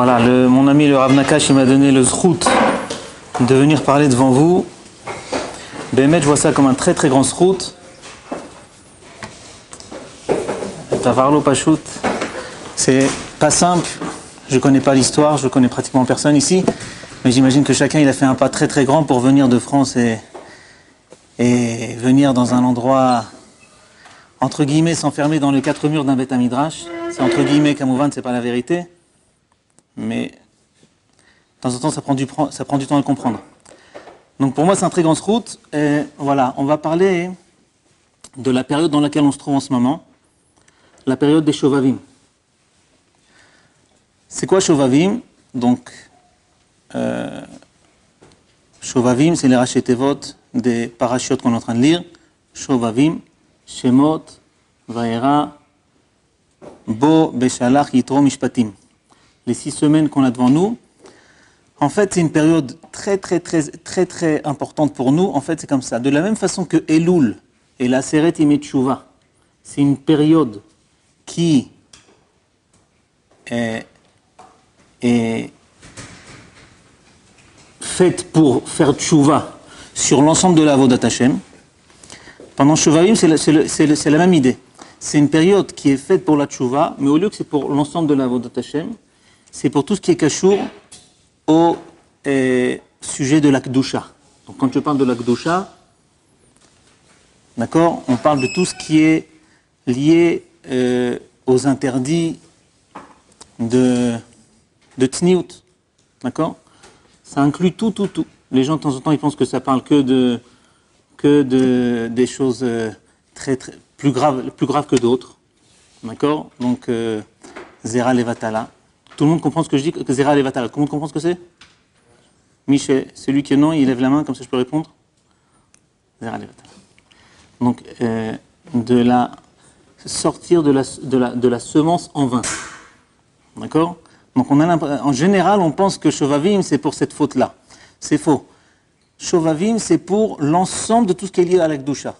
Voilà, mon ami le Rav Nakash, il m'a donné le zrout de venir parler devant vous. Bémet, je vois ça comme un très très grand zrout. Tavarlo Pachout, c'est pas simple. Je connais pas l'histoire, je connais pratiquement personne ici, mais j'imagine que chacun il a fait un pas très très grand pour venir de France et venir dans un endroit entre guillemets s'enfermer dans les quatre murs d'un Beth Midrash. C'est entre guillemets, Kamouvan, c'est pas la vérité, mais de temps en temps ça prend du temps à le comprendre. Donc pour moi c'est un très grand route et voilà, on va parler de la période dans laquelle on se trouve en ce moment, la période des Shovavim. C'est quoi Shovavim? Donc Shovavim, c'est les Rashi Tevot des parachiotes qu'on est en train de lire. Shovavim, Shemot, Vaera, Bo, Beshalach, Yitro, Mishpatim. Les 6 semaines qu'on a devant nous. En fait, c'est une période très importante pour nous. En fait, c'est comme ça. De la même façon que Elul et la Seret Yemei Tshuva, c'est une période qui est faite pour faire Tshuva sur l'ensemble de la Avodat Hashem. Pendant Shovavim, c'est la même idée. C'est une période qui est faite pour la Tshuva, mais au lieu que c'est pour l'ensemble de la Avodat Hashem, c'est pour tout ce qui est kashour au sujet de la Kedusha. Donc quand je parle de la Kedusha, d'accord, on parle de tout ce qui est lié aux interdits de Tzniut. D'accord? Ça inclut tout. Les gens de temps en temps ils pensent que ça parle que des choses plus graves que d'autres. D'accord? Donc Zera Levatala. Tout le monde comprend ce que je dis, que Zera Levatala. Tout le monde comprend ce que c'est? Michel, celui qui est non, il lève la main, comme ça je peux répondre. Zera Levatala. Donc sortir de la semence en vain. D'accord? Donc en général, on pense que Shovavim, c'est pour cette faute-là. C'est faux. Shovavim, c'est pour l'ensemble de tout ce qui est lié à la Kedusha.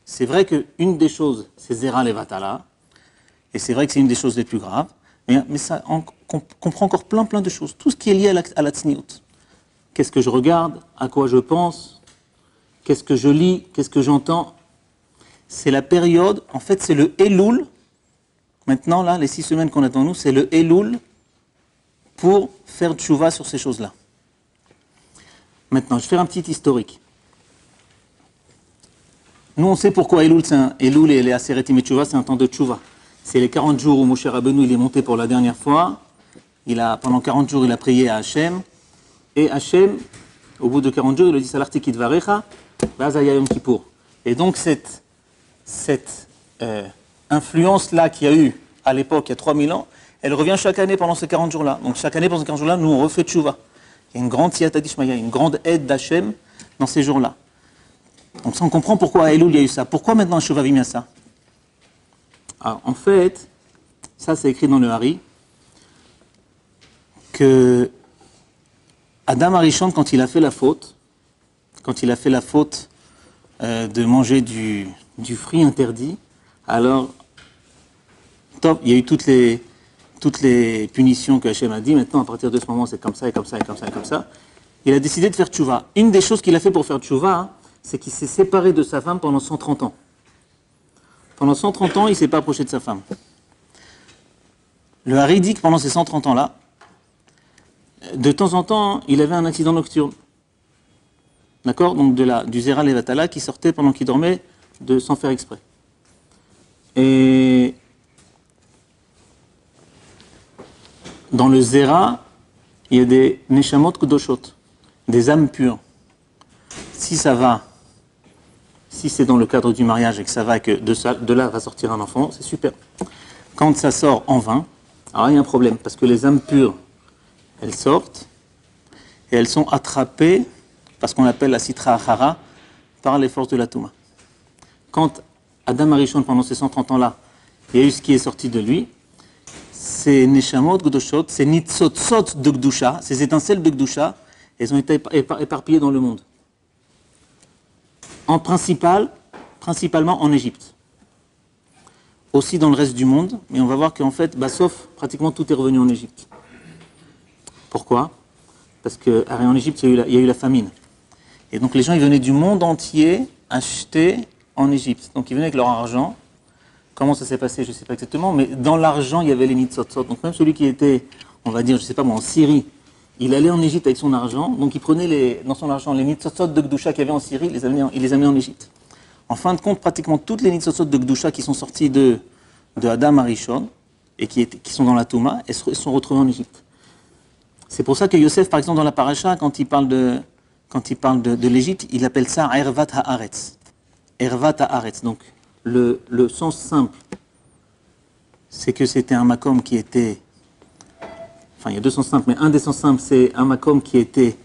C'est vrai qu'une des choses, c'est Zera Levatala, et c'est vrai que c'est une des choses les plus graves, mais ça on comprend encore plein de choses. Tout ce qui est lié à la Tzniut. Qu'est-ce que je regarde? À quoi je pense? Qu'est-ce que je lis? Qu'est-ce que j'entends? C'est la période, en fait c'est le Elul. Maintenant là, les 6 semaines qu'on a devant nous, c'est le Elul pour faire Tshuva sur ces choses-là. Maintenant, je vais faire un petit historique. Nous, on sait pourquoi Elul et les Aseret Yemei Tshuva, c'est un temps de Tshuva. C'est les 40 jours où Moshe Rabbeinu il est monté pour la dernière fois. Pendant 40 jours, il a prié à Hachem. Et Hachem, au bout de 40 jours, il a dit Salarti Kidvarecha, Ba'az Haya Yom Kippour. Et donc, cette influence-là qu'il y a eu à l'époque, il y a 3000 ans, elle revient chaque année pendant ces 40 jours-là. Donc, chaque année, pendant ces 40 jours-là, nous, on refait Tshuva. Il y a une grande siyata d'Ishmaïa, une grande aide d'Hachem dans ces jours-là. Donc ça, on comprend pourquoi à Elul il y a eu ça. Pourquoi maintenant à Shovavim il y a ça? Alors, en fait, ça c'est écrit dans le Hari, que Adam Arishon, quand il a fait la faute de manger du fruit interdit, alors, top, il y a eu toutes les punitions que Hachem a dit. Maintenant, à partir de ce moment, c'est comme ça, et comme ça, et comme ça, et comme ça. Il a décidé de faire tchouva. Une des choses qu'il a fait pour faire tchouva, c'est qu'il s'est séparé de sa femme pendant 130 ans. Pendant 130 ans, il ne s'est pas approché de sa femme. Le Hari dit que pendant ces 130 ans-là, de temps en temps, il avait un accident nocturne. D'accord? Donc du Zera Levatala qui sortait pendant qu'il dormait sans faire exprès. Et dans le Zera, il y a des Neshamot Kedoshot, des âmes pures. Si ça va, si c'est dans le cadre du mariage et que ça va, que de là va sortir un enfant, c'est super. Quand ça sort en vain, alors il y a un problème, parce que les âmes pures, elles sortent, et elles sont attrapées, parce qu'on appelle la Sitra Achara, par les forces de la Touma. Quand Adam Arishon, pendant ces 130 ans-là, il y a eu ce qui est sorti de lui, ces Neshamot Kedoshot, ces Nitzotzot de Gdusha, ces étincelles de Gdusha, elles ont été éparpillées dans le monde. Principalement en Égypte. Aussi dans le reste du monde, mais on va voir qu'en fait, sauf pratiquement tout est revenu en Égypte. Pourquoi? Parce qu'en Égypte, il y a eu la famine. Et donc les gens, ils venaient du monde entier acheter en Égypte. Donc ils venaient avec leur argent. Comment ça s'est passé, je ne sais pas exactement, mais dans l'argent, il y avait les nitzotzot. Donc même celui qui était, on va dire, je ne sais pas moi, en Syrie, il allait en Égypte avec son argent, donc il prenait dans son argent les nitzotzot de Gdusha qu'il y avait en Syrie, il les amenait en Égypte. En fin de compte, pratiquement toutes les nitzotzot de Gdusha qui sont sorties de Adam Arishon, et qui sont dans la Touma, elles sont retrouvées en Égypte. C'est pour ça que Yosef, par exemple, dans la paracha, quand il parle de l'Égypte, il appelle ça Ervat Haaretz. Ervat Haaretz. Donc, le sens simple, c'est que c'était un makom qui était... Enfin, il y a deux sens simples, mais un des sens simples, c'est un makom qui était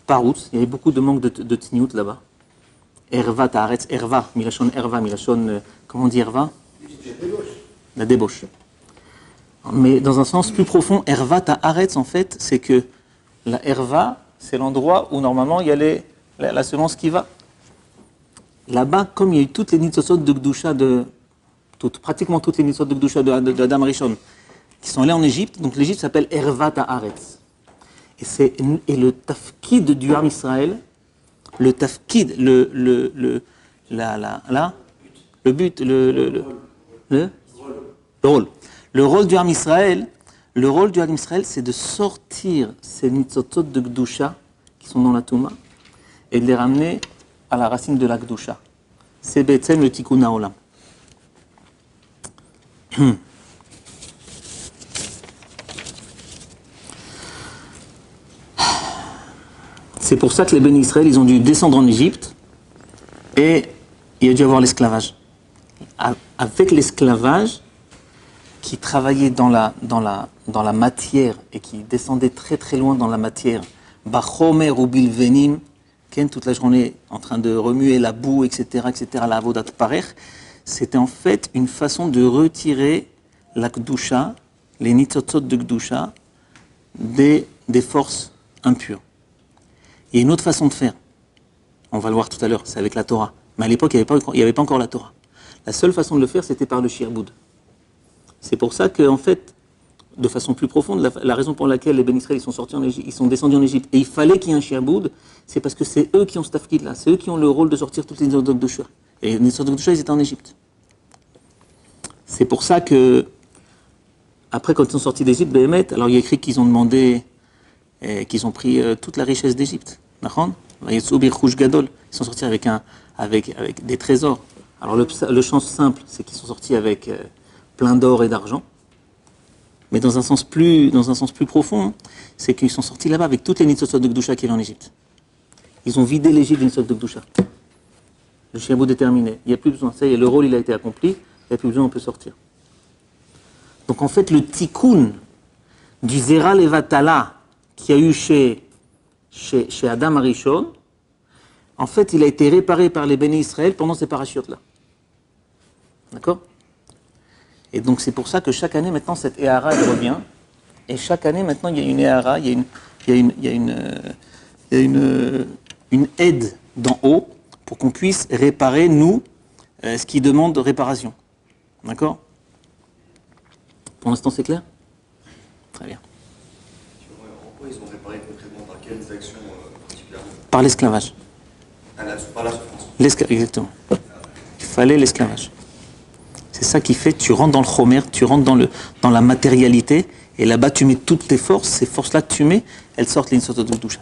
paroutz. Il y avait beaucoup de manque de tniout là-bas. Ervat Haaretz, Erva, Milachon Erva, Milachon... comment on dit Erva? La débauche. Mais dans un sens plus profond, Erva Haaretz, en fait, c'est que la Erva, c'est l'endroit où normalement il y a la semence qui va. Là-bas, comme il y a eu toutes les nitzotzot de Gdusha, pratiquement toutes les nitzotzot de Gdusha de Adam Rishon, qui sont allés en Égypte, donc l'Égypte s'appelle Ervat Haaretz. Et le tafkid du Ham Israël, le tafkid, le but, le rôle. Le rôle du Ham Israël, c'est de sortir ces nitzotzot de Gdusha, qui sont dans la Touma, et de les ramener à la racine de la Gdusha. C'est B'etzem le Tikkun HaOlam. C'est pour ça que les bénis Israël, ils ont dû descendre en Égypte et il y a dû avoir l'esclavage. Avec l'esclavage, qui travaillait dans la matière et qui descendait très très loin dans la matière, Bachomer ou Bilvenim, toute la journée en train de remuer la boue, etc., la avodat parer, c'était en fait une façon de retirer la Gdusha, les nitzotzot de Gdusha, des forces impures. Il y a une autre façon de faire. On va le voir tout à l'heure, c'est avec la Torah. Mais à l'époque, il n'y avait pas encore la Torah. La seule façon de le faire, c'était par le shirboud. C'est pour ça qu'en fait, de façon plus profonde, la raison pour laquelle les bénis Israël ils sont descendus en Égypte, et il fallait qu'il y ait un shirboud, c'est parce que c'est eux qui ont ce tafkid là, c'est eux qui ont le rôle de sortir toutes les nitzotzot de Gdusha. Et les nitzotzot de Gdusha, ils étaient en Égypte. C'est pour ça que, après, quand ils sont sortis d'Égypte, Béhémet, alors il y a écrit qu'ils ont demandé, qu'ils ont pris toute la richesse d'Égypte. Ils sont sortis avec des trésors. Alors le sens simple, c'est qu'ils sont sortis avec plein d'or et d'argent. Mais dans un sens plus profond, c'est qu'ils sont sortis là-bas avec toutes les nitzotzot de Gdusha qu'il y avait en Égypte. Ils ont vidé l'Égypte des nitzotzot de Gdusha. Le shiaboud est terminé. Il n'y a plus besoin. Ça y est, le rôle il a été accompli. Il n'y a plus besoin, on peut sortir. Donc en fait, le tikkun du Zera Levatala qu'il y a eu chez Adam Arishon, en fait, il a été réparé par les bénis Israël pendant ces parachutes-là. D'accord? Et donc c'est pour ça que chaque année, maintenant, cette Ehara, elle revient. Et chaque année, maintenant, il y a une Ehara, il y a une aide d'en haut pour qu'on puisse réparer, nous, ce qui demande réparation. D'accord? Pour l'instant, c'est clair? Très bien. En quoi ils ont réparé concrètement? Par quelles actions particulièrement? Par l'esclavage. Par la souffrance. Exactement. Il fallait l'esclavage. C'est ça qui fait, tu rentres dans le chomer, tu rentres dans la matérialité, et là-bas tu mets toutes tes forces, ces forces-là que tu mets, elles sortent les nitzotzot de Gdusha.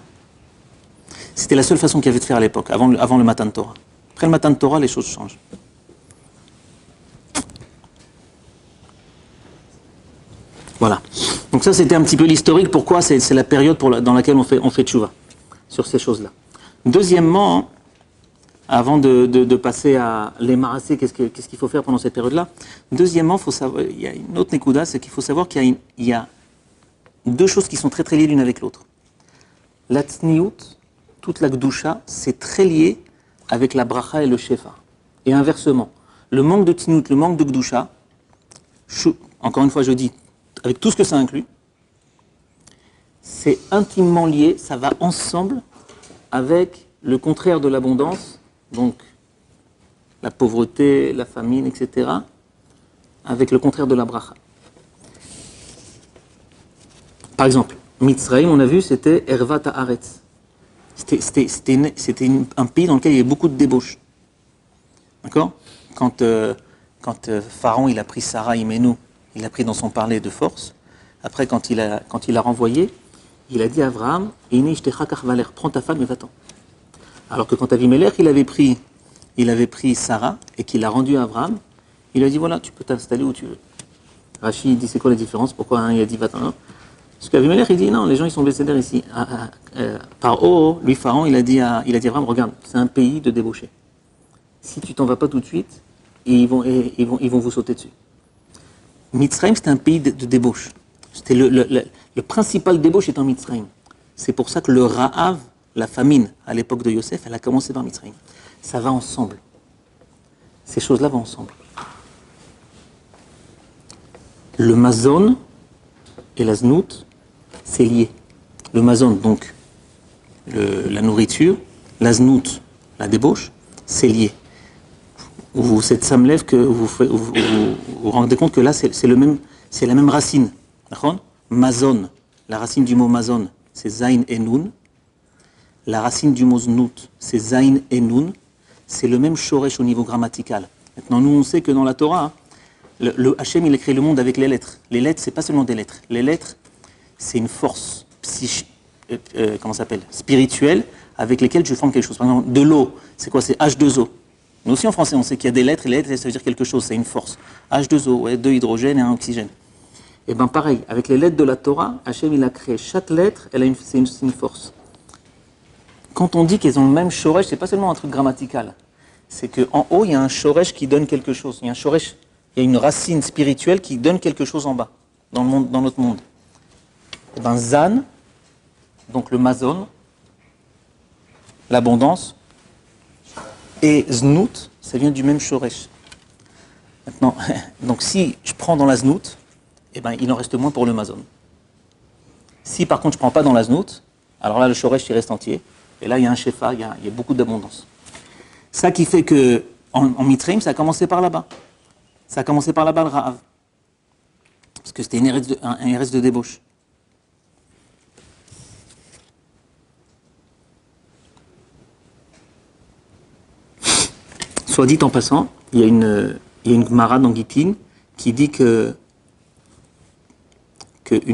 C'était la seule façon qu'il y avait de faire à l'époque, avant le Matan Torah. Après le Matan Torah, les choses changent. Voilà. Donc ça, c'était un petit peu l'historique, pourquoi c'est la période dans laquelle on fait tchouva, sur ces choses-là. Deuxièmement, avant de passer à l'émarassé, qu'est-ce qu'il faut faire pendant cette période-là? Deuxièmement, il y a une autre nekuda, c'est qu'il faut savoir qu'il y a deux choses qui sont très très liées l'une avec l'autre. La tsniout, toute la gdusha, c'est très lié avec la bracha et le shefa. Et inversement, le manque de tsniout, le manque de gdusha, encore une fois je dis, avec tout ce que ça inclut, c'est intimement lié, ça va ensemble avec le contraire de l'abondance, donc la pauvreté, la famine, etc., avec le contraire de la bracha. Par exemple, Mitzrayim, on a vu, c'était Ervat Haaretz. C'était un pays dans lequel il y avait beaucoup de débauches. D'accord? Quand Pharaon il a pris Sarah Imenou, il l'a pris dans son parler de force. Après, quand il a renvoyé, il a dit à Abraham, prends ta femme et va-t'en. Alors que quand Avimelech, il avait pris Sarah et qu'il l'a rendue à Abraham, il a dit voilà, tu peux t'installer où tu veux. Rachid dit c'est quoi la différence? Pourquoi il a dit va-t'en? Parce qu'Avimelech, il dit non, les gens ils sont bécédères ici. Par lui, Pharaon, il a dit à Abraham, regarde, c'est un pays de débauchés. Si tu t'en vas pas tout de suite, ils vont vous sauter dessus. Mitzrayim, c'était un pays de débauche. C'était le principal débauche est en Mitzrayim. C'est pour ça que le Ra'av, la famine, à l'époque de Yosef, elle a commencé par Mitzrayim. Ça va ensemble. Ces choses-là vont ensemble. Le mazon et la znout, c'est lié. Le mazon, donc, la nourriture, la znout, la débauche, c'est lié. C'est Samlev que vous rendez compte que là, c'est la même racine. D'accord? Mazon, la racine du mot mazon, c'est zain et nun. La racine du mot znout, c'est zain et nun. C'est le même shoresh au niveau grammatical. Maintenant, nous, on sait que dans la Torah, le Hachem, il a créé le monde avec les lettres. Les lettres, c'est pas seulement des lettres. Les lettres, c'est une force spirituelle avec lesquelles je forme quelque chose. Par exemple, de l'eau, c'est quoi? C'est H2O. Nous aussi, en français, on sait qu'il y a des lettres, et les lettres, ça veut dire quelque chose, c'est une force. H2O, ouais, 2 hydrogènes et 1 oxygène. Et bien pareil, avec les lettres de la Torah, Hachem, il a créé chaque lettre, c'est une force. Quand on dit qu'elles ont le même shoresh, c'est pas seulement un truc grammatical. C'est qu'en haut, il y a un shoresh qui donne quelque chose. Il y a un shoresh, il y a une racine spirituelle qui donne quelque chose en bas, dans notre monde. Et bien Zan, donc le mazon, l'abondance, et znout, ça vient du même shoresh. Maintenant, donc si je prends dans la znout, eh ben, il en reste moins pour le mazon. Si par contre je ne prends pas dans la znout, alors là le shoresh il reste entier, et là il y a un shefa, il y a beaucoup d'abondance. Ça qui fait que en Mitzrayim, ça a commencé par là-bas. Ça a commencé par là-bas le Ra'av. Parce que c'était un RS de débauche. Soit dit en passant, il y a une Gemara dans Gittin qui dit qu'une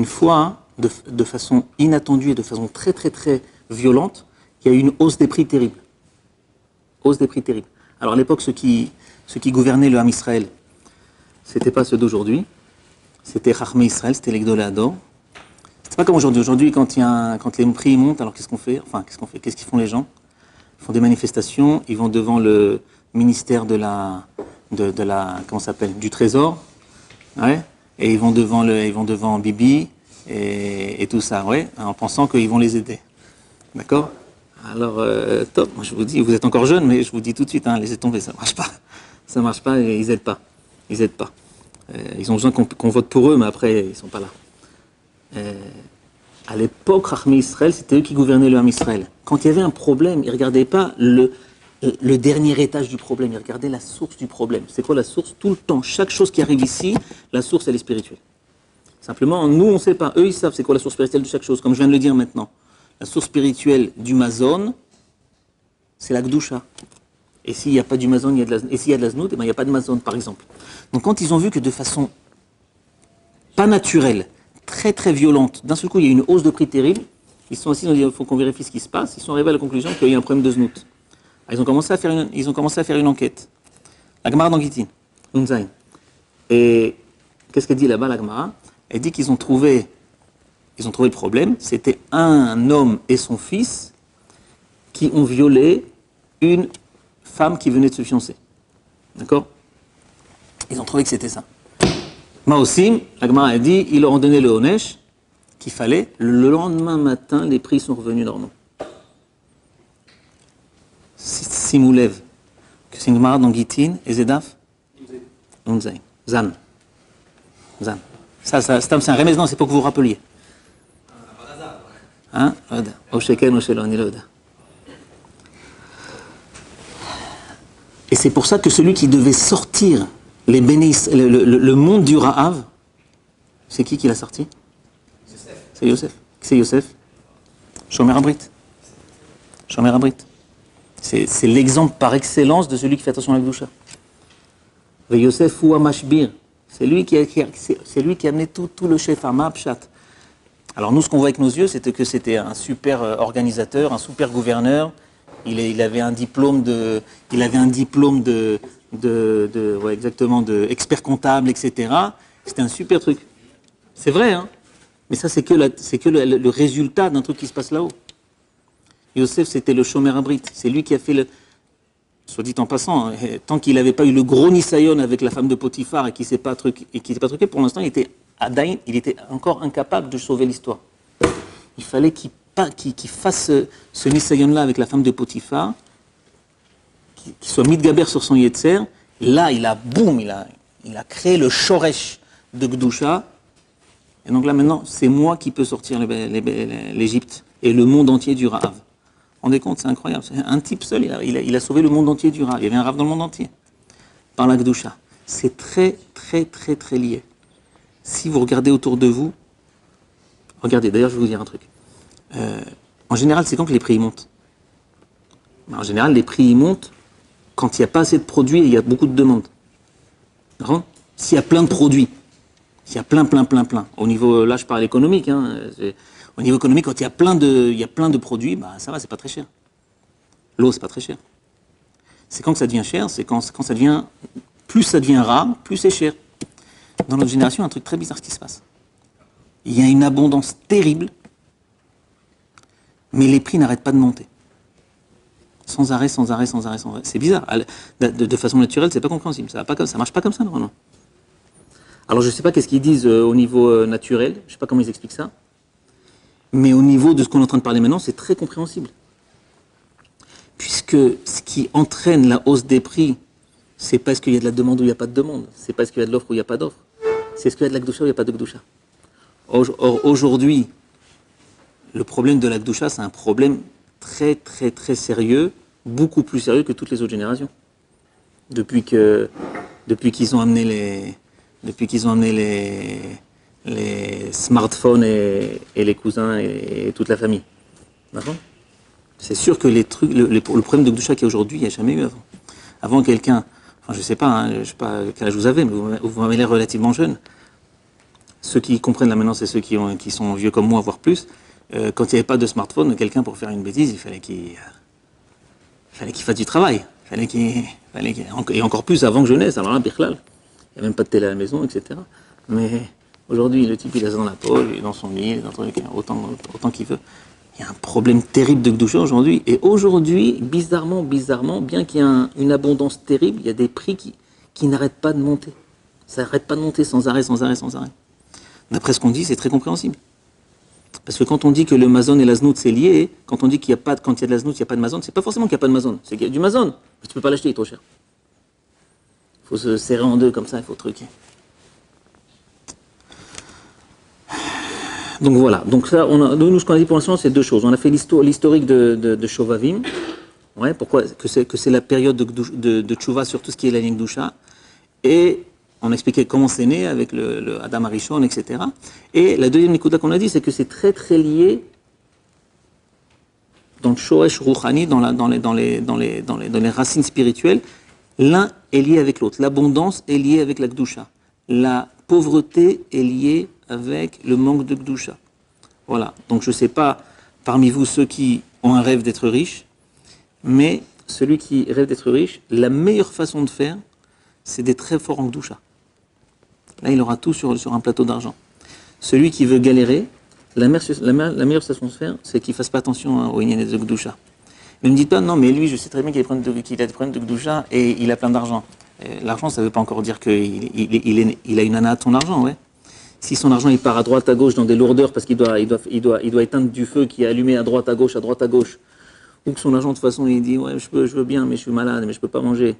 fois, de façon inattendue et de façon très très très violente, il y a eu une hausse des prix terrible. Hausse des prix terrible. Alors à l'époque, ceux qui gouvernaient le Ham Israël, c'était pas ceux d'aujourd'hui, c'était Chachmei Israël, c'était les Gdolei Hador. C'est pas comme aujourd'hui. Aujourd'hui, quand les prix montent, alors qu'est-ce qu'on fait? Enfin, qu'est-ce qu'ils font les gens? Ils font des manifestations, ils vont devant le ministère de la comment ça s'appelle, du Trésor, ouais, et ils vont devant Bibi et tout ça, ouais, en pensant qu'ils vont les aider. D'accord? Alors, top, moi je vous dis, vous êtes encore jeunes, mais je vous dis tout de suite, laissez tomber, ça marche pas. Ça marche pas et ils aident pas. Ils aident pas. Ils ont besoin qu'on vote pour eux, mais après, ils sont pas là. À l'époque, Chachmei Israël, c'était eux qui gouvernaient le Ham Israël. Quand il y avait un problème, ils ne regardaient pas le dernier étage du problème, ils regardaient la source du problème. C'est quoi la source? Tout le temps, chaque chose qui arrive ici, la source, elle est spirituelle. Simplement, nous, on ne sait pas. Eux, ils savent c'est quoi la source spirituelle de chaque chose, comme je viens de le dire maintenant. La source spirituelle du mazon, c'est la Gdusha. Et s'il n'y a pas du mazon, et s'il y a de la znout, il n'y a pas de mazon, par exemple. Donc quand ils ont vu que de façon pas naturelle, très très violente, d'un seul coup il y a une hausse de prix terrible, ils sont assis, ils ont dit il faut qu'on vérifie ce qui se passe, ils sont arrivés à la conclusion qu'il y a eu un problème de znout. Alors, ils ont commencé à faire une enquête. La Gemara dans Gittin, Unzain. Et qu'est-ce qu'elle dit là-bas, la Gemara? Elle dit qu'ils ont trouvé le problème, c'était un homme et son fils qui ont violé une femme qui venait de se fiancer. D'accord? Ils ont trouvé que c'était ça. Maosim, la Gemara a dit, ils leur ont donné le Honesh qu'il fallait. Le lendemain matin, les prix sont revenus normaux. Simoulev, que c'est une Gemara dans Gittin, et Zedaf? Unzain. Zan. Ça, c'est un remède, non, c'est pour que vous vous rappeliez. Hein? Au Sheken, au Shelon, il Et c'est pour ça que celui qui devait sortir le monde du Ra'av, c'est qui l'a sorti? C'est Yosef. C'est Yosef. Shomer Abrit. Shomer Abrit. C'est l'exemple par excellence de celui qui fait attention à la Gdusha. Yosef ou Amashbir. C'est lui qui a amené tout le chef à Mapshat. Alors nous, ce qu'on voit avec nos yeux, c'était que c'était un super organisateur, un super gouverneur. Il avait un diplôme expert comptable, etc. C'était un super truc. C'est vrai, hein. Mais ça, c'est que le résultat d'un truc qui se passe là-haut. Yosef, c'était le Shomer Abrit. C'est lui qui a fait le... Soit dit en passant, hein, tant qu'il n'avait pas eu le gros Nisayon avec la femme de Potiphar et qu'il n'était pas truqué, pour l'instant, il était encore incapable de sauver l'histoire. Il fallait qu'il fasse ce Nisayon-là avec la femme de Potiphar, qu'il soit mitgaber sur son Yetzer. Là, il a créé le Shoresh de Gdusha. Et donc là, maintenant, c'est moi qui peux sortir l'Égypte et le monde entier du Rahav. Vous vous rendez compte, c'est incroyable. C'est un type seul, il a sauvé le monde entier du Rahav. Il y avait un Rahav dans le monde entier, par la Gdusha. C'est très, très, très, très lié. Si vous regardez autour de vous, regardez, d'ailleurs, je vais vous dire un truc. En général, c'est quand que les prix montent. En général, les prix montent quand il n'y a pas assez de produits et il y a beaucoup de demandes. S'il y a plein de produits, s'il y a plein. Au niveau, là, je parle économique. Au niveau économique, quand il y a plein de produits, bah, ça va, c'est pas très cher. L'eau, c'est pas très cher. C'est quand que ça devient cher, c'est quand ça devient... Plus ça devient rare, plus c'est cher. Dans notre génération, il y a un truc très bizarre qui se passe. Il y a une abondance terrible, mais les prix n'arrêtent pas de monter. Sans arrêt. C'est bizarre. De façon naturelle, c'est pas compréhensible. Ça marche pas comme ça, normalement. Alors, je sais pas qu'est-ce qu'ils disent au niveau naturel. Je sais pas comment ils expliquent ça. Mais au niveau de ce qu'on est en train de parler maintenant, c'est très compréhensible. Puisque ce qui entraîne la hausse des prix, c'est parce qu'il y a de la demande ou il n'y a pas de demande. C'est parce qu'il y a de l'offre ou il n'y a pas d'offre. C'est ce qu'il y a de la Gdusha ou il n'y a pas de Gdusha. Or, aujourd'hui, le problème de la Gdusha, c'est un problème très, très, très sérieux, beaucoup plus sérieux que toutes les autres générations. Depuis qu'ils ont amené les smartphones et les cousins et toute la famille. D'accord ? C'est sûr que le problème de Gdusha qu'il y a aujourd'hui, il n'y a jamais eu avant. Avant, quelqu'un, enfin je sais pas quel âge vous avez, mais vous m'avez l'air relativement jeune. Ceux qui comprennent là maintenant, c'est ceux qui sont vieux comme moi, voire plus. Quand il n'y avait pas de smartphone, quelqu'un pour faire une bêtise, il fallait qu'il fasse du travail. Et encore plus avant que je naisse. Alors là, Birklal, il n'y a même pas de télé à la maison, etc. Mais aujourd'hui, le type, il a ça dans la poche, il est dans son lit, autant qu'il veut. Il y a un problème terrible de Gdusha aujourd'hui. Et aujourd'hui, bizarrement, bien qu'il y ait une abondance terrible, il y a des prix qui n'arrêtent pas de monter. Ça n'arrête pas de monter sans arrêt. D'après ce qu'on dit, c'est très compréhensible. Parce que quand on dit que le mazon et la znout c'est lié, quand on dit qu'il y a pas, quand il y a de la znout, il n'y a pas de mazon, c'est pas forcément qu'il n'y a pas de mazon, c'est qu'il y a du mazon. Mais tu peux pas l'acheter, il est trop cher. Il faut se serrer en deux comme ça, il faut truquer. Donc voilà. Donc ça, nous ce qu'on a dit pour l'instant, c'est deux choses. On a fait l'historique de Shovavim. Ouais, pourquoi que c'est la période de Tchouva sur tout ce qui est la ligne Gdusha. Et on a expliqué comment c'est né avec le Adam Arishon, etc. Et la deuxième nikuda qu'on a dit, c'est que c'est très très lié dans le Shoresh Rouhani, dans les racines spirituelles. L'un est lié avec l'autre. L'abondance est liée avec la Gdusha. La pauvreté est liée avec le manque de Gdusha. Voilà. Donc je ne sais pas parmi vous ceux qui ont un rêve d'être riche, mais celui qui rêve d'être riche, la meilleure façon de faire, c'est d'être très fort en Gdusha. Là, il aura tout sur un plateau d'argent. Celui qui veut galérer, la meilleure façon de faire, c'est qu'il ne fasse pas attention aux Inyanet de Gdusha. Ne me dites pas, non, mais lui, je sais très bien qu'il a des problèmes de Gdusha et il a plein d'argent. L'argent, ça ne veut pas encore dire qu'il a une anna de son argent, ouais. Si son argent il part à droite à gauche dans des lourdeurs parce qu'il doit éteindre du feu qui est allumé à droite à gauche, ou que son argent de toute façon il dit ouais je veux bien mais je suis malade mais je peux pas manger,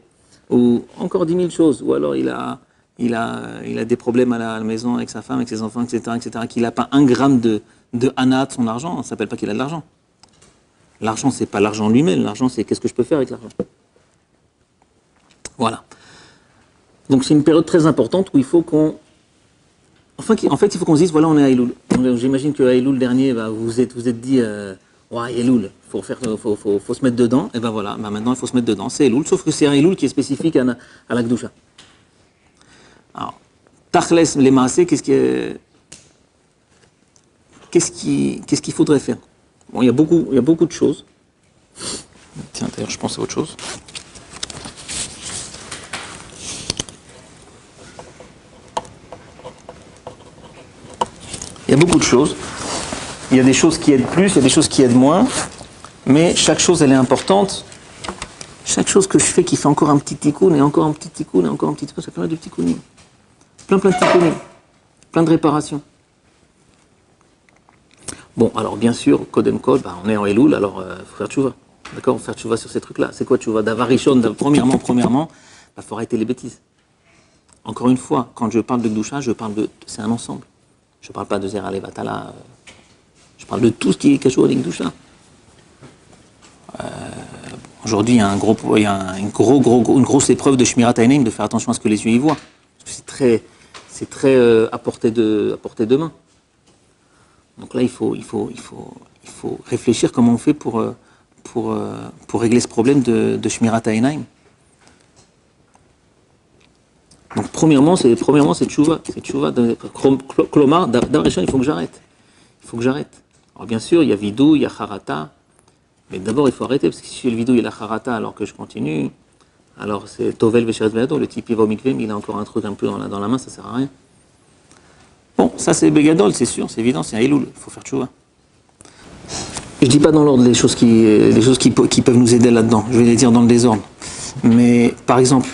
ou encore 10 000 choses, ou alors il a des problèmes à la maison avec sa femme, avec ses enfants, etc., qu'il n'a pas un gramme de anna de son argent, ça ne s'appelle pas qu'il a de l'argent. L'argent c'est pas l'argent lui-même, l'argent c'est qu'est-ce que je peux faire avec l'argent. Voilà. Donc c'est une période très importante où il faut qu'on En fait, il faut qu'on se dise, voilà, on est à Elul. J'imagine que à Elul dernier, bah, vous êtes dit, ouais, Elul, faut se mettre dedans. Et ben voilà, bah, maintenant il faut se mettre dedans. C'est Elul, sauf que c'est un Elul qui est spécifique à la Gdusha. Alors, Tachles, les Maasé, qu'est-ce qu'il faudrait faire? Bon, il y a beaucoup de choses. Tiens, d'ailleurs, je pense à autre chose. Il y a beaucoup de choses. Il y a des choses qui aident plus, il y a des choses qui aident moins. Mais chaque chose, elle est importante. Chaque chose que je fais qui fait encore un petit tikkun, et encore un petit tikkun, et encore un petit tikkun, ça fait du tikkunim. Plein de tikkunim. Plein de réparations. Bon, alors bien sûr, Kodem Kol, bah, on est en Elul, alors il faut faire tchouva. D'accord, faire tchouva sur ces trucs-là. C'est quoi tchouva? Davarishon, premièrement, il faut arrêter les bêtises. Encore une fois, quand je parle de Gdusha, c'est un ensemble. Je ne parle pas de Zera Levatala, je parle de tout ce qui est Kashur avec Gdusha. Aujourd'hui, il y a une grosse épreuve de Shmirat Hainaim, de faire attention à ce que les yeux y voient. C'est très à portée de main. Donc là, il faut réfléchir comment on fait pour régler ce problème de Shmirat Hainaim. Donc premièrement, c'est tchouva. C'est tchouva. Klomar, d'abord, il faut que j'arrête. Alors bien sûr, il y a vidou, il y a harata. Mais d'abord, il faut arrêter, parce que si je fais le vidou, il y a la harata alors que je continue. Alors c'est tovel vesheret ve'ado, le type il va au mikveh, il a encore un truc un peu dans la main, ça sert à rien. Bon, ça c'est Begadol, c'est sûr, c'est évident, c'est un Elul, il faut faire tchouva. Je dis pas dans l'ordre les choses qui peuvent nous aider là-dedans, je vais les dire dans le désordre. Mais par exemple,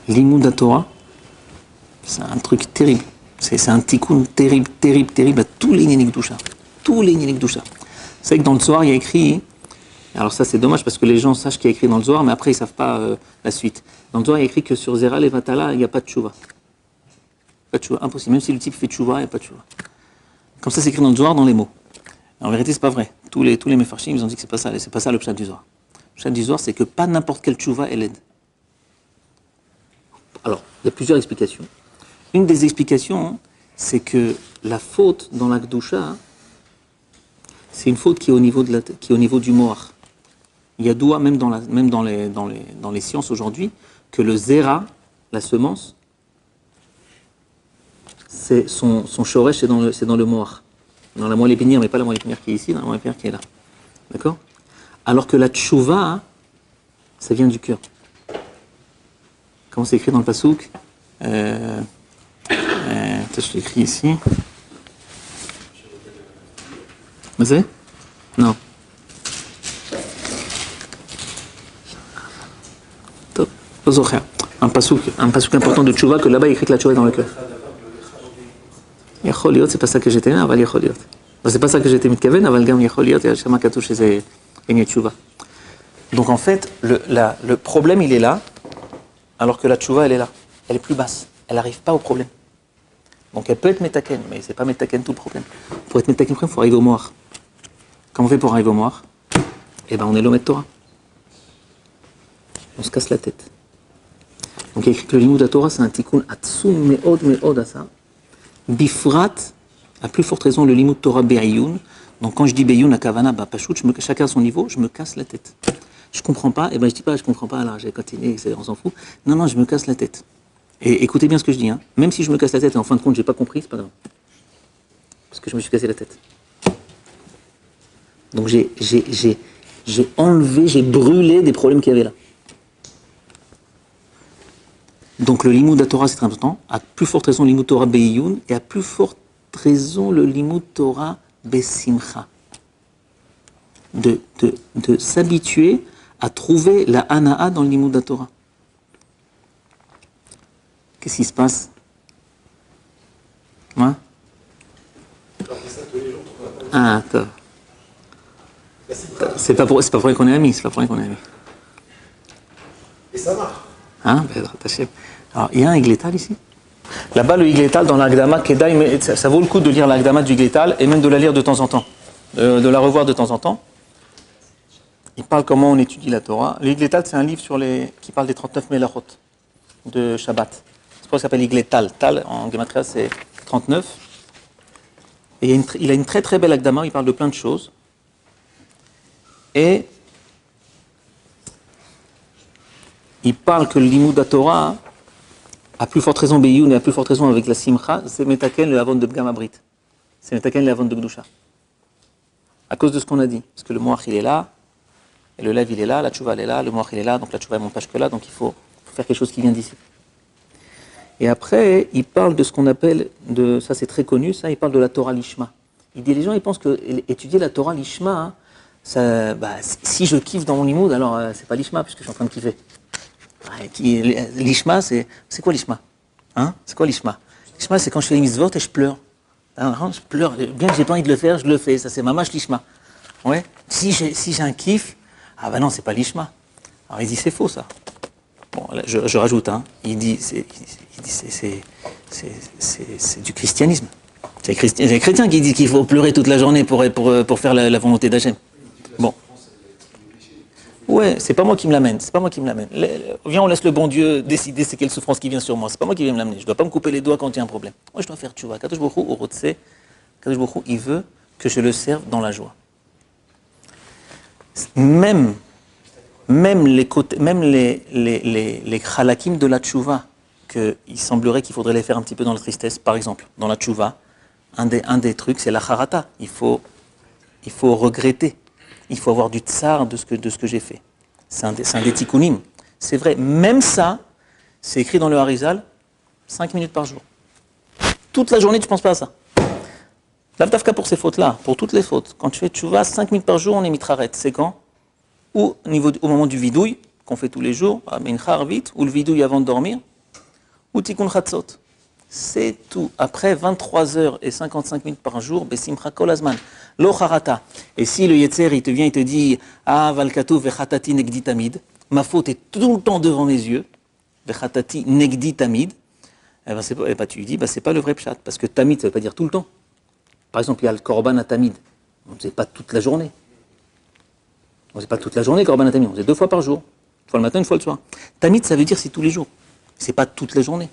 l'Imoud Torah, c'est un truc terrible. C'est un tikkun terrible à tous les Nyenik Gdusha. Tous les Nyenik Gdusha. C'est vrai que dans le Zohar, il y a écrit, alors ça c'est dommage parce que les gens sachent qu'il y a écrit dans le Zohar, mais après ils ne savent pas la suite. Dans le Zohar, il y a écrit que sur Zera Levatala, il n'y a pas de tchouva. Pas de tchouva, impossible. Même si le type fait tchouva, il n'y a pas de tchouva. Comme ça, c'est écrit dans le Zohar, dans les mots. En vérité, c'est pas vrai. Tous les Mefarshim, ils ont dit que c'est pas ça le pshat du Zohar. Le pshat du Zohar, c'est que pas n'importe quelle tchouva, elle aide. Alors, il y a plusieurs explications. Une des explications, c'est que la faute dans la Gdusha, c'est une faute qui est au niveau du Moar. Il y a doua, même dans les sciences aujourd'hui, que le Zera, la semence, c'est son shoresh, c'est dans le Moar. Dans la moelle épinière, mais pas la moelle épinière qui est ici, dans la moelle épinière qui est là. D'accord? Alors que la tchouva, ça vient du cœur. Comment c'est écrit dans le Passouk? Je l'ai écrit ici. Vous savez? Non. Un passouk important de tchouva, que là-bas il écrit que la tchouva est dans le cœur. Yachol c'est pas ça que j'étais, aval yachol c'est pas ça que j'étais mitkaven, aval gam yachol yot, yachama katouche c'est une tchouva. Donc en fait, le problème il est là, alors que la tchouva elle est là. Elle est plus basse, elle n'arrive pas au problème. Donc elle peut être metaken, mais c'est pas metaken tout le problème. Pour être metaken, il faut arriver au moir. Comment on fait pour arriver au moir? Eh bien on est l'omet Torah. On se casse la tête. Donc il y a écrit que le Limud Torah c'est un tikkun atsum me'od asa. Bifrat, à plus forte raison, le Limud Torah be'ayun. Donc quand je dis be'ayun à kavana, pachout, chacun à son niveau, je me casse la tête. Je comprends pas, et ben je dis pas je comprends pas, là j'ai continué, on s'en fout. Non, je me casse la tête. Et écoutez bien ce que je dis, hein. Même si je me casse la tête et en fin de compte j'ai pas compris, c'est pas grave. Parce que je me suis cassé la tête. Donc j'ai enlevé, j'ai brûlé des problèmes qu'il y avait là. Donc le Limud Torah c'est très important, à plus forte raison le Limud Torah Be'iyun, et à plus forte raison le Limud Torah Be'simcha. De s'habituer à trouver la Hana'a dans le Limud Torah. Qu'est-ce qui se passe? Hein? Ah, attends. C'est pas pour rien qu'on est amis, Et ça marche. Hein? Alors, il y a un Igletal ici. Là-bas, le Igletal dans l'Agdama, ça vaut le coup de lire l'Agdama du Igletal et même de la lire de temps en temps, de la revoir de temps en temps. Il parle comment on étudie la Torah. Le Igletal, c'est un livre qui parle des 39 Melachot de Shabbat. C'est pour ça qu'il s'appelle Igle Tal. Tal, en Gematria, c'est 39. Et il a une très très belle Akdama, il parle de plein de choses. Et il parle que le Limud Torah, à plus forte raison Beyoun et à plus forte raison avec la Simcha, c'est Metaken le Havon de Bgamabrit. C'est Metaken le Havon de Gdusha. À cause de ce qu'on a dit. Parce que le Moach il est là, et le Lev il est là, la Tchouva elle est là, le Moach il est là, donc la Tchouva elle montage que là, donc il faut faire quelque chose qui vient d'ici. Et après, il parle de ce qu'on appelle, ça c'est très connu, ça, il parle de la Torah Lishma. Il dit, les gens ils pensent que étudier la Torah Lishma, hein, ça, si je kiffe dans mon limoud, alors c'est pas Lishma, puisque je suis en train de kiffer. L'ishma, c'est quoi l'ishma? Hein? C'est quoi l'ishma? L'ishma, c'est quand je fais les mitzvot et je pleure. Alors, je pleure. Bien que j'ai pas envie de le faire, je le fais. Ça, c'est mamash l'ishma. Ouais. Si j'ai un kiff, ah ben non, c'est pas l'ishma. Alors il dit c'est faux ça. Bon, là, je rajoute. Hein. Il dit c'est du christianisme. C'est les chrétiens qui disent qu'il faut pleurer toute la journée pour faire la volonté d'Hachem. Bon. Ouais, c'est pas moi qui me l'amène, Viens, on laisse le bon Dieu décider c'est quelle souffrance qui vient sur moi. C'est pas moi qui vais me l'amener. Je dois pas me couper les doigts quand il y a un problème. Moi, je dois faire tchouva. Kadosh Baruch Hu, Kadosh Baruch Hu, il veut que je le serve dans la joie. Même les chalakim de la tchouva, qu'il semblerait qu'il faudrait les faire un petit peu dans la tristesse. Par exemple, dans la tchouva, un des trucs, c'est la charata. Il faut regretter. Il faut avoir du tsar de ce que j'ai fait. C'est un des tikkunim. C'est vrai, même ça, c'est écrit dans le Harizal, 5 minutes par jour. Toute la journée, tu ne penses pas à ça. L'avtafka pour ces fautes-là, pour toutes les fautes. Quand tu fais tchouva, 5 minutes par jour, on est mitraret. C'est quand? Ou au moment du vidouille, qu'on fait tous les jours, à minchar vite, ou le vidouille avant de dormir, ou tikkun chatzot. C'est tout. Après 23h55 par jour, besimcha kol azman. Lo charata. Et si le Yetzer, il te vient, il te dit, ah, valkatou vechatati negdi tamid, ma faute est tout le temps devant mes yeux, vechatati negdi tamid, eh ben, tu lui dis, c'est pas le vrai pshat, parce que tamid, ça veut pas dire tout le temps. Par exemple, il y a le korban à tamid. On ne sait pas toute la journée. On ne sait pas toute la journée, korban à tamid. On sait 2 fois par jour. Une fois le matin, une fois le soir. Tamid, ça veut dire c'est tous les jours. C'est pas toute la journée.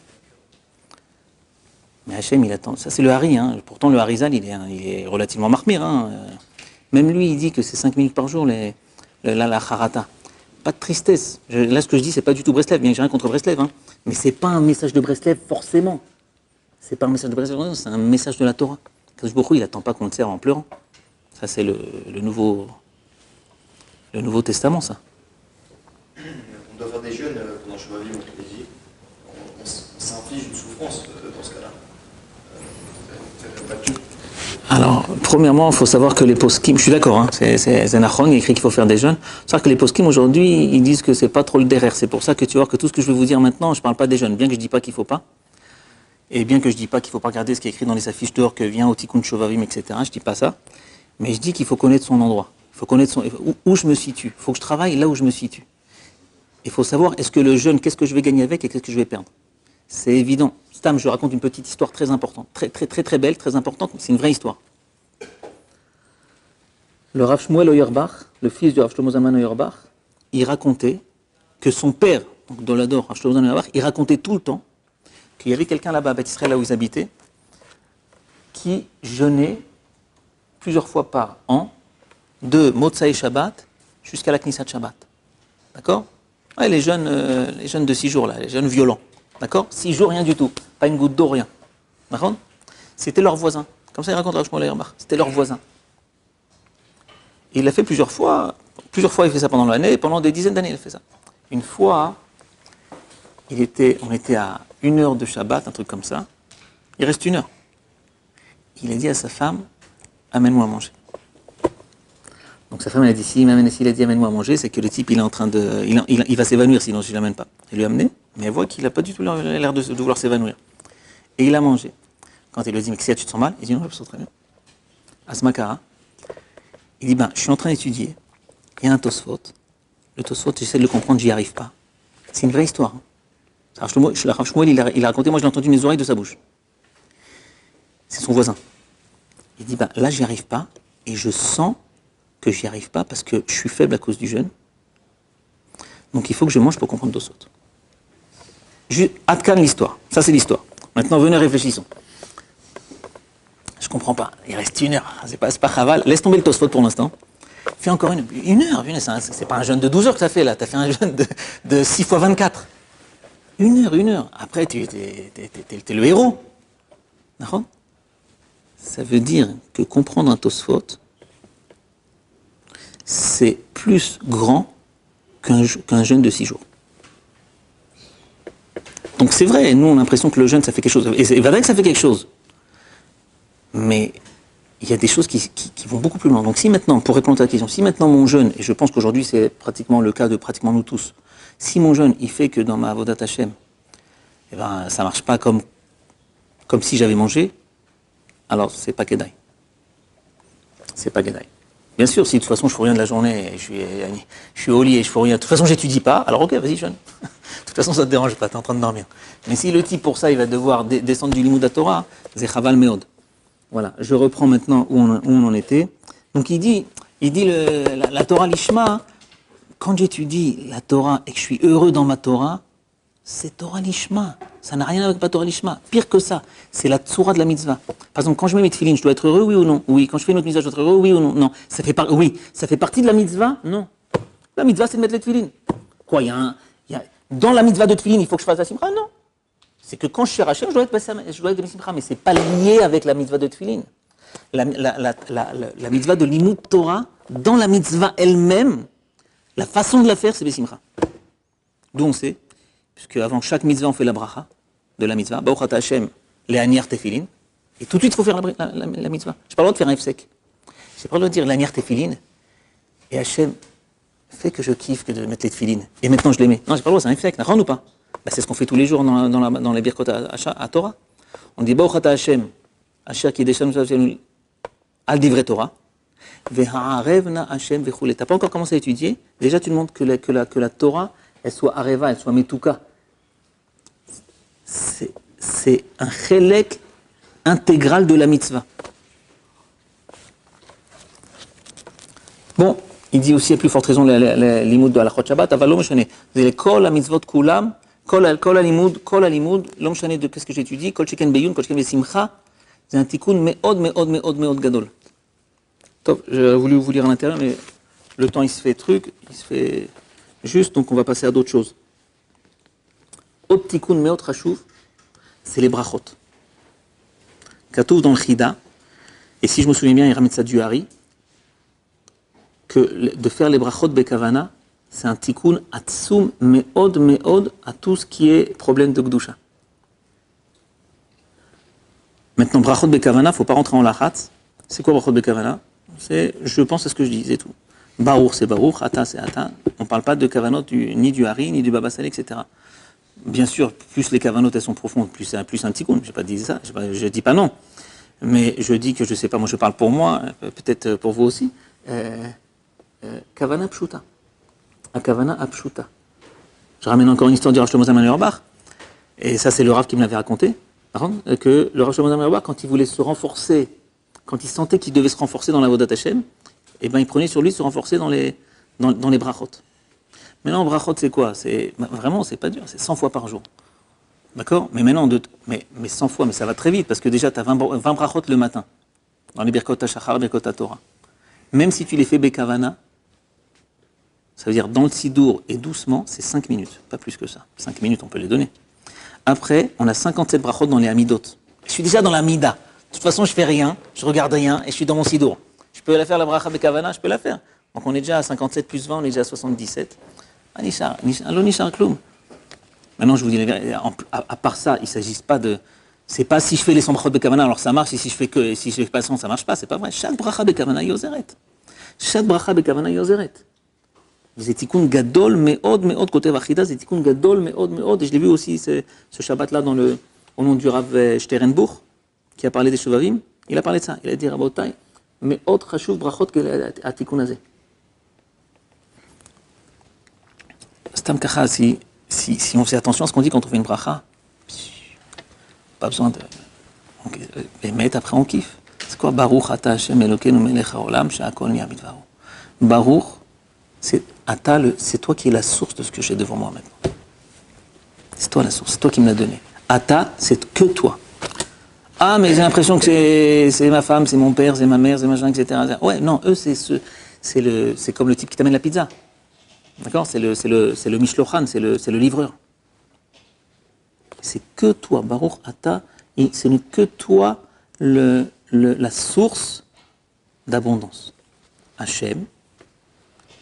Mais Hachem, il attend. Ça, c'est le Hari. Hein. Pourtant, le Harizal, il est relativement marmire. Hein. Même lui, il dit que c'est 5 minutes par jour, la charata. Pas de tristesse. Là, ce que je dis, c'est pas du tout Breslev. Bien que j'ai rien contre Breslev. Hein. Mais c'est pas un message de Breslev, forcément. C'est pas un message de Breslev, c'est un message de la Torah. Kadosh Baruch Hu, il attend pas qu'on le serve en pleurant. Ça, c'est le Nouveau Testament, ça. On doit faire des jeûnes pendant Shovavim, on s'inflige une souffrance dans ce cas-là. Alors, premièrement, il faut savoir que les poskim, je suis d'accord, hein, c'est Zenachon, il écrit qu'il faut faire des jeûnes. C'est vrai que les poskim aujourd'hui, ils disent que c'est pas trop le derrière. C'est pour ça que tu vois que tout ce que je vais vous dire maintenant, je parle pas des jeûnes, bien que je dis pas qu'il faut pas. Et bien que je dis pas qu'il faut pas regarder ce qui est écrit dans les affiches dehors, que vient au Tikkun Shovavim, etc. Je dis pas ça. Mais je dis qu'il faut connaître son endroit. Il faut connaître où je me situe. Il faut que je travaille là où je me situe. Il faut savoir, est-ce que le jeûne, qu'est-ce que je vais gagner avec et qu'est-ce que je vais perdre. C'est évident. Stam, je raconte une petite histoire très importante, très, très, très, très belle, très importante, mais c'est une vraie histoire. Le Rav Shmuel Auerbach, le fils du Rav Shlomo Zalman Auerbach, il racontait que son père, donc Dolador, Rav Shlomo Zalman Auerbach, il racontait tout le temps qu'il y avait quelqu'un là-bas à Beth Israël, là où ils habitaient, qui jeûnait plusieurs fois par an, de Motzai Shabbat jusqu'à la Knisat Shabbat. D'accord? Ouais, les jeunes de 6 jours, là, les jeunes violents. D'accord? 6 jours, rien du tout. Pas une goutte d'eau, rien. D'accord? C'était leur voisin. Comme ça, il raconte Rav Shmuel Auerbach. C'était leur voisin. Et il l'a fait plusieurs fois. Plusieurs fois, il fait ça pendant l'année. Et pendant des dizaines d'années, il a fait ça. Une fois, on était à 1 heure de Shabbat, un truc comme ça. Il reste 1 heure. Il a dit à sa femme, amène-moi à manger. Donc sa femme, elle a dit, s'il a dit amène-moi à manger, c'est que le type, il est en train de... Il va s'évanouir sinon je ne l'amène pas. Il lui a amené, mais elle voit qu'il n'a pas du tout l'air de vouloir s'évanouir. Et il a mangé. Quand il lui a dit, mais qu'est-ce que tu te sens mal? Il dit, non, je me sens très bien. Asmakara, il dit, je suis en train d'étudier. Il y a un Tosfot. Le Tosfot, j'essaie de le comprendre, j'y arrive pas. C'est une vraie histoire. Rav Shmuel, il a raconté, moi je l'ai entendu mes oreilles de sa bouche. C'est son voisin. Il dit, là, j'y arrive pas, et je sens que j'y arrive pas parce que je suis faible à cause du jeûne. Donc il faut que je mange pour comprendre Tosfot. Adkan l'histoire. Ça, c'est l'histoire. Maintenant, venez, réfléchissons. Je comprends pas. Il reste 1 heure. C'est pas Chaval. Laisse tomber le Tosfot pour l'instant. Fais encore 1 heure. C'est pas un jeûne de 12 heures que tu as fait là. Tu as fait un jeûne de 6 fois 24. 1 heure. Après, tu es le héros. D'accord ? Ça veut dire que comprendre un Tosfot, c'est plus grand qu'un jeûne de 6 jours. Donc c'est vrai, nous on a l'impression que le jeûne ça fait quelque chose. Et c'est vrai que ça fait quelque chose. Mais il y a des choses qui vont beaucoup plus loin. Donc si maintenant, pour répondre à ta question, si maintenant mon jeûne, et je pense qu'aujourd'hui c'est pratiquement le cas de pratiquement nous tous, si mon jeûne il fait que dans ma Avodat Hashem, eh ben, ça ne marche pas comme si j'avais mangé, alors c'est pas Kedai. C'est pas Kedai. Bien sûr, si de toute façon je ne fais rien de la journée, et je suis au lit et je ne fais rien, de toute façon j'étudie pas, alors ok, vas-y jeûne. De toute façon ça ne te dérange pas, tu es en train de dormir. Mais si le type pour ça il va devoir descendre du Limud Torah, c'est Chaval Meod. Voilà, je reprends maintenant où on en était. Donc il dit la Torah Lishma, quand j'étudie la Torah et que je suis heureux dans ma Torah, c'est Torah Lishma. Ça n'a rien à voir avec la Torah Lishma. Pire que ça, c'est la Tzura de la mitzvah. Par exemple, quand je mets mes tefilines, je dois être heureux, oui ou non? Oui. Quand je fais une autre mitzvah, je dois être heureux, oui ou non? Non. Ça fait partie de la mitzvah? Non. La mitzvah, c'est de mettre les tefilines. Quoi, dans la mitzvah de tefilines, il faut que je fasse la simcha? Non. C'est que quand je suis Rachel, je dois être Simcha, mais c'est pas lié avec la mitzvah de tefilin. La mitzvah de Limud Torah, dans la mitzvah elle-même, la façon de la faire, c'est Besimcha. D'où on sait, puisque avant chaque mitzvah, on fait la bracha de la mitzvah, Baruch Ata Hashem, le'aniar tefilin, et tout de suite, il faut faire la mitzvah. Je n'ai pas le droit de faire un ifsek. Je n'ai pas le droit de dire le'aniar tefilin, et Hashem fait que je kiffe que de mettre les tefilin, et maintenant je les mets. Non, j'ai pas le droit, c'est un ifsek, d'accord ou pas? Ben, c'est ce qu'on fait tous les jours dans les birkot à Torah. On dit Baruch Ata Hashem, Asher Kideshanu al divrei Torah, ve'ha'arevna Hashem ve'chule. T'as pas encore commencé à étudier. Déjà, tu demandes que la Torah, elle soit areva, elle soit metuka. C'est un chelek intégral de la mitzvah. Bon, il dit aussi à plus forte raison l'imoud de Halachot Shabbat, aval meshane. C'est kol la mitzvot kulam. Kol הלימוד, לא משנה de qu'est-ce que j'étudie, kol sheken beyun, kol sheken besimcha, c'est un tikkun מאוד gadol. Top, j'ai voulu vous lire à l'intérieur, mais le temps il se fait juste, donc on va passer à d'autres choses. Autre tikkun מאוד חשוב, c'est les brachot. Katouf dans le Chida, et si je me souviens bien, il ramène ça du Hari, que de faire les brachot bekavana, c'est un tikkun atsum meod à tout ce qui est problème de Gdusha. Maintenant, brachot bekavana, il ne faut pas rentrer en lachatz. C'est quoi brachot bekavana? C'est je pense à ce que je dis, c'est tout. Baruch, c'est baruch, ata, c'est ata. On ne parle pas de kavanot ni du hari, ni du baba salé, etc. Bien sûr, plus les kavanot elles sont profondes, plus un tikkun. Je n'ai pas dit ça, je ne dis pas non. Mais je dis que je ne sais pas, moi je parle pour moi, peut-être pour vous aussi. Kavana pshuta. Akavana Apshuta. Je ramène encore une histoire du Rav Shlomo Zalman Auerbach, et ça c'est le Rav qui me l'avait raconté, que le Rav Shlomo Zalman Auerbach, quand il voulait se renforcer, quand il sentait qu'il devait se renforcer dans la Avodat Hashem, eh ben il prenait sur lui de se renforcer dans les brachot. Maintenant, brachot c'est quoi? Vraiment, c'est pas dur, c'est 100 fois par jour. D'accord? Mais maintenant, mais 100 fois, mais ça va très vite, parce que déjà tu as 20 brachot le matin, dans les birkot HaShachar, birkot HaTorah. Même si tu les fais Bekavana, ça veut dire dans le sidour et doucement, c'est 5 minutes, pas plus que ça. 5 minutes, on peut les donner. Après, on a 57 brachot dans les amidot. Je suis déjà dans la mida. De toute façon, je fais rien, je regarde rien et je suis dans mon sidour. Je peux la faire la bracha bekavana, je peux la faire. Donc on est déjà à 57 plus 20, on est déjà à 77. Allo nishar kloum. Maintenant, je vous dis, à part ça, il ne s'agit pas de... C'est pas si je fais les 100 brachot bekavana, alors ça marche, et si je fais pas 100, ça marche pas, c'est pas vrai. Chaque bracha bekavana yozeret. Chaque bracha bekavana yozeret. C'est tikkun gadol meod côté vachida, c'est tikkun gadol meod. Et je l'ai vu aussi ce Shabbat-là au nom du Rav Sternbuch, qui a parlé des Shuvavim. Il a parlé de ça. Il a dit Rabotai, meod chashuv brachot à tikkun azé. Stam kacha, si on fait attention à ce qu'on dit quand on fait une bracha, pas besoin de. Mais après on kiffe. C'est quoi Baruch ata Hashem Elokeinu melech haolam she'akol nהיה bidvaro. Baruch, c'est toi qui es la source de ce que j'ai devant moi maintenant. C'est toi la source, c'est toi qui me l'as donné. Ata, c'est que toi. Ah, mais j'ai l'impression que c'est ma femme, c'est mon père, c'est ma mère, c'est machin, etc. Ouais, non, eux, c'est comme le type qui t'amène la pizza. D'accord? C'est le Mishlohan, c'est le livreur. C'est que toi, Baruch Ata, et ce n'est que toi la source d'abondance. Hachem,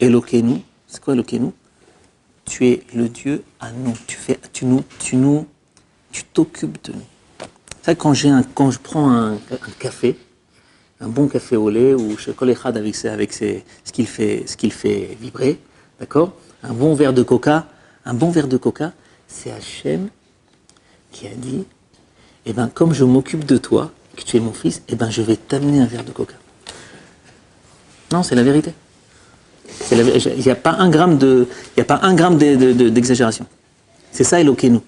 Elokeinu, c'est quoi Elokeinu? Tu es le Dieu à nous. Tu t'occupes de nous. C'est quand je prends un café, un bon café au lait ou chocolat avec ce qu'il fait vibrer, d'accord? Un bon verre de coca, c'est Hachem qui a dit, eh ben comme je m'occupe de toi, que tu es mon fils, eh ben je vais t'amener un verre de coca. Non, c'est la vérité. Il n'y a pas un gramme d'exagération. C'est ça Elokeinu.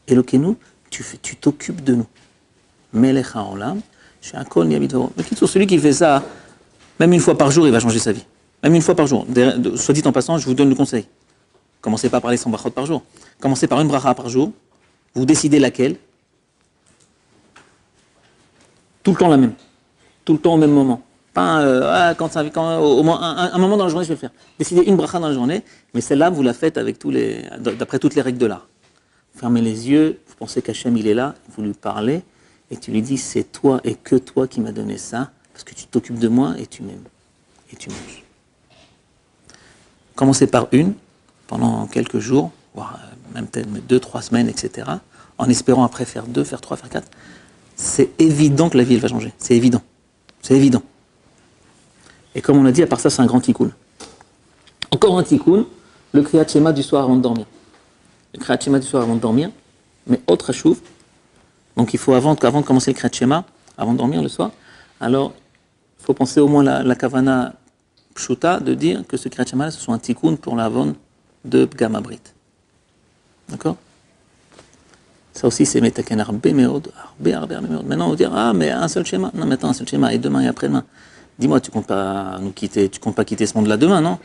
Elokeinu, tu t'occupes de nous. Melech haolam, she'akol niyeh bidvaro. Mais celui qui fait ça, même une fois par jour, il va changer sa vie. Même une fois par jour. Soit dit en passant, je vous donne le conseil. Commencez pas par les 100 brachot par jour. Commencez par une bracha par jour. Vous décidez laquelle. Tout le temps la même. Tout le temps au même moment. Pas au moins un moment dans la journée, je vais le faire. Décidez une bracha dans la journée, mais celle-là, vous la faites d'après toutes les règles de l'art. Fermez les yeux, vous pensez qu'Hachem, il est là, vous lui parlez, et tu lui dis, c'est toi et que toi qui m'as donné ça, parce que tu t'occupes de moi et tu m'aimes. Et tu manges. Commencez par une, pendant quelques jours, voire même peut-être 2-3 semaines, etc., en espérant après faire 2, faire 3, faire 4. C'est évident que la vie, elle va changer. C'est évident. C'est évident. Et comme on a dit, à part ça, c'est un grand tikkun. Encore un tikkun, le kriyat shema du soir avant de dormir. Le kriyat shema du soir avant de dormir, mais autre chouv. Donc il faut, avant de commencer le kriyat shema, avant de dormir le soir, alors il faut penser au moins la kavana pshuta de dire que ce kriyat shema, ce soit un tikkun pour la avon de Pgam Abrit. D'accord? Ça aussi, c'est metaken arbe meod. Maintenant, on va dire, ah, mais un seul schéma. Non, mais attends, un seul schéma, et demain et après-demain. Dis-moi, tu comptes pas quitter ce monde-là demain, non?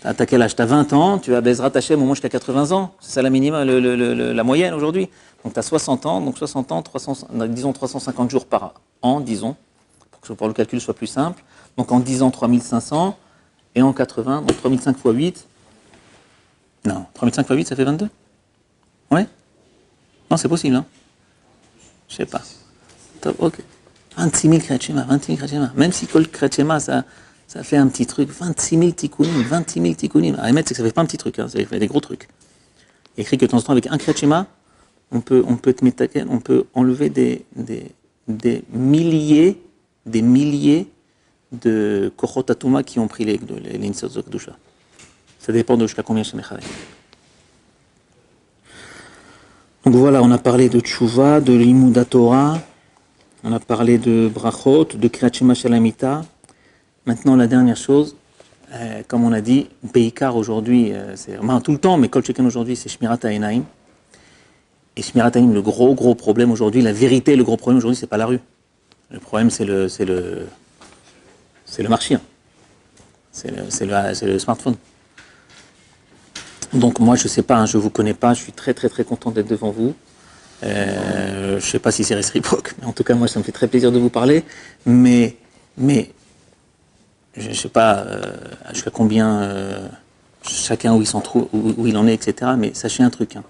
T'as quel âge? T'as 20 ans, tu vas Bezrat Hashem au moins jusqu'à 80 ans. C'est ça la minimum, la moyenne aujourd'hui. Donc t'as 60 ans, disons 350 jours par an, disons, pour le calcul soit plus simple. Donc en 10 ans, 3500, et en 80, donc 3005 x 8. Non, 3005 x 8, ça fait 22? Ouais? Non, c'est possible, hein? Je sais pas. Top, ok. 26 000 kriyat shema, 26 000 kriyat shema. Même si kol kriyat shema, ça fait un petit truc. 26 000 tikkunim, 26 000 tikkunim. À remettre, c'est que ça fait pas un petit truc, hein, ça fait des gros trucs. Il écrit que de temps en temps, avec un kriyat shema, on peut enlever des milliers de kochot atuma qui ont pris les nitzot zokdusha. Ça dépend de jusqu'à combien je m'échaveille. Donc voilà, on a parlé de Tchouva, de Limouda Torah, on a parlé de Brachot, de Kriyat Shema Shalamita. Maintenant, la dernière chose, comme on a dit, Beikar aujourd'hui, tout le temps, mais Kol Sheken aujourd'hui, c'est Shmirat HaEnaim. Et Shmirat HaEnaim, le gros problème aujourd'hui, la vérité, le gros problème aujourd'hui, c'est pas la rue. Le problème, c'est le marché, c'est le smartphone. Donc moi, je sais pas, hein, je vous connais pas, je suis très content d'être devant vous. Je sais pas si c'est réciproque, mais en tout cas, moi, ça me fait très plaisir de vous parler. Mais je sais pas jusqu'à combien chacun où il s'en trouve, où il en est, etc. Mais sachez un truc, hein.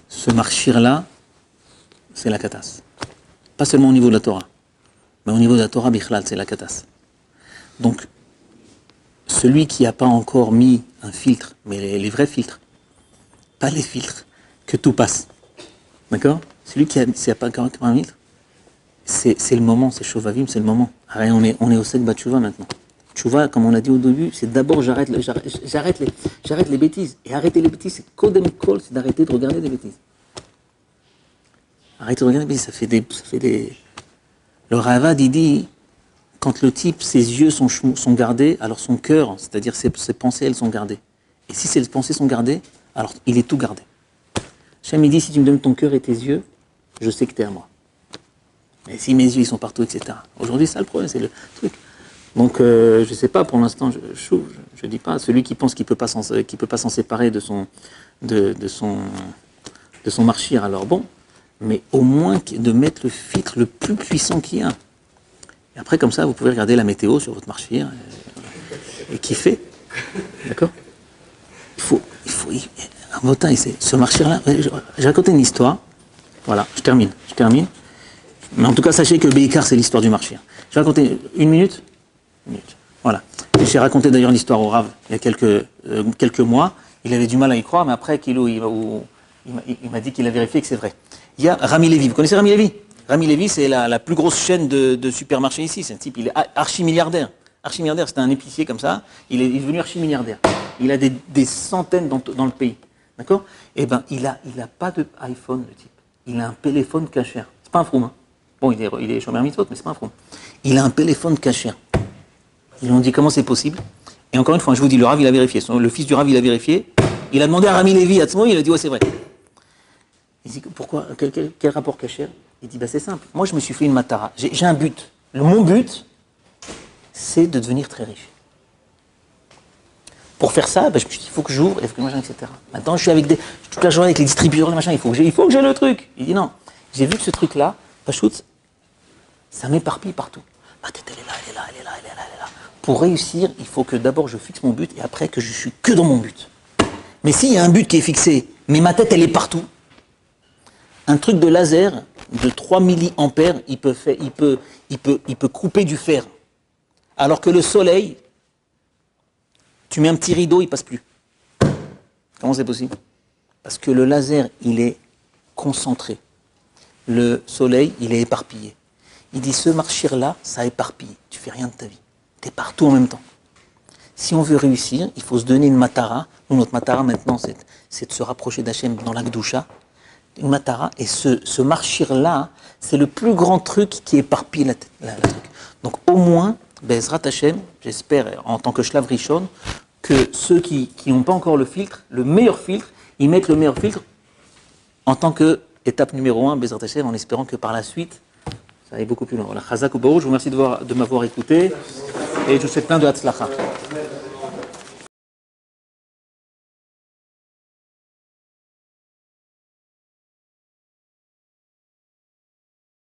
Ce marchir-là, c'est la catasse. Pas seulement au niveau de la Torah, mais au niveau de la Torah Bichlal, c'est la catasse. Donc, celui qui n'a pas encore mis un filtre, mais les vrais filtres, pas les filtres, que tout passe. D'accord? Celui qui n'a pas encore un filtre, c'est le moment, c'est Shovavim, c'est le moment. Allez, on est au Sek Bat Tshuva maintenant. Tshuva, comme on a dit au début, c'est d'abord j'arrête les bêtises. Et arrêter les bêtises, c'est Kodem Kol, c'est d'arrêter de regarder des bêtises. Arrêter de regarder des bêtises, ça fait des... Le Ravad, il dit, quand le type, ses yeux sont gardés, alors son cœur, c'est-à-dire ses pensées, elles sont gardées. Et si ses pensées sont gardées, alors il est tout gardé. Hachem, il dit, si tu me donnes ton cœur et tes yeux, je sais que tu es à moi. Mais si mes yeux, ils sont partout, etc. Aujourd'hui, ça le problème, c'est le truc. Donc, je ne sais pas, pour l'instant, je dis pas, celui qui pense qu'il peut pas s'en séparer de son de son marchir, alors bon, mais au moins de mettre le filtre le plus puissant qu'il y a. Et après, comme ça, vous pouvez regarder la météo sur votre marchir et kiffer. D'accord? Un botin, ce marchir-là, j'ai raconté une histoire. Voilà, je termine. Mais en tout cas, sachez que Beikar, c'est l'histoire du marchir. Je vais raconter une minute. Voilà. J'ai raconté d'ailleurs l'histoire au Rav il y a quelques mois. Il avait du mal à y croire, mais après, il m'a dit qu'il a vérifié que c'est vrai. Il y a Rami Lévy. Vous connaissez Rami Lévy? Rami Lévy, c'est la plus grosse chaîne de supermarchés ici. C'est un type, il est archi-milliardaire. Archi-milliardaire, c'était un épicier comme ça. Il est devenu archi-milliardaire. Il a des centaines dans le pays. D'accord? Eh bien, il a pas de iPhone, le type. Il a un téléphone cachère. C'est pas un froum. Hein. Bon, il est chômeur mitzvot, mais c'est pas un froum. Il a un téléphone cachère. Ils lui ont dit comment c'est possible. Et encore une fois, je vous dis, le Rav, il a vérifié. Le fils du Rav, il a vérifié. Il a demandé à Rami Lévy à ce moment, il a dit, ouais, c'est vrai. Il dit, pourquoi? Quel rapport cachère? Il dit, bah, c'est simple. Moi, je me suis fait une matara. J'ai un but. Mon but, c'est de devenir très riche. Pour faire ça, bah, je me suis dit, il faut que j'ouvre, il faut que machin, etc. Maintenant, je suis toute la journée avec les distributeurs, les machins, il faut que j'ai le truc. Il dit, non. J'ai vu que ce truc-là, Pachout, ça m'éparpille partout. Ma tête, elle est là. Pour réussir, il faut que d'abord je fixe mon but et après que je suis que dans mon but. Mais s'il y a un but qui est fixé, mais ma tête, elle est partout, un truc de laser de 3 milliampères, il peut couper du fer. Alors que le soleil, tu mets un petit rideau, il passe plus. Comment c'est possible? Parce que le laser, il est concentré. Le soleil, il est éparpillé. Il dit, ce marchir-là, ça éparpille. Tu fais rien de ta vie. Tu es partout en même temps. Si on veut réussir, il faut se donner une matara. Nous, notre matara maintenant, c'est de se rapprocher d'Hachem dans l'Akdoucha. Une matara. Et ce marchir-là, c'est le plus grand truc qui éparpille la truc. Donc au moins, Bezrat Hachem, j'espère, en tant que Shlav Rishon, que ceux qui n'ont pas encore le filtre, le meilleur filtre, ils mettent le meilleur filtre en tant que étape numéro 1, Bezrat Hachem, en espérant que par la suite, ça aille beaucoup plus loin. Voilà, Chazak ou Baruch, je vous remercie de m'avoir écouté et je vous souhaite plein de Hatzlacha.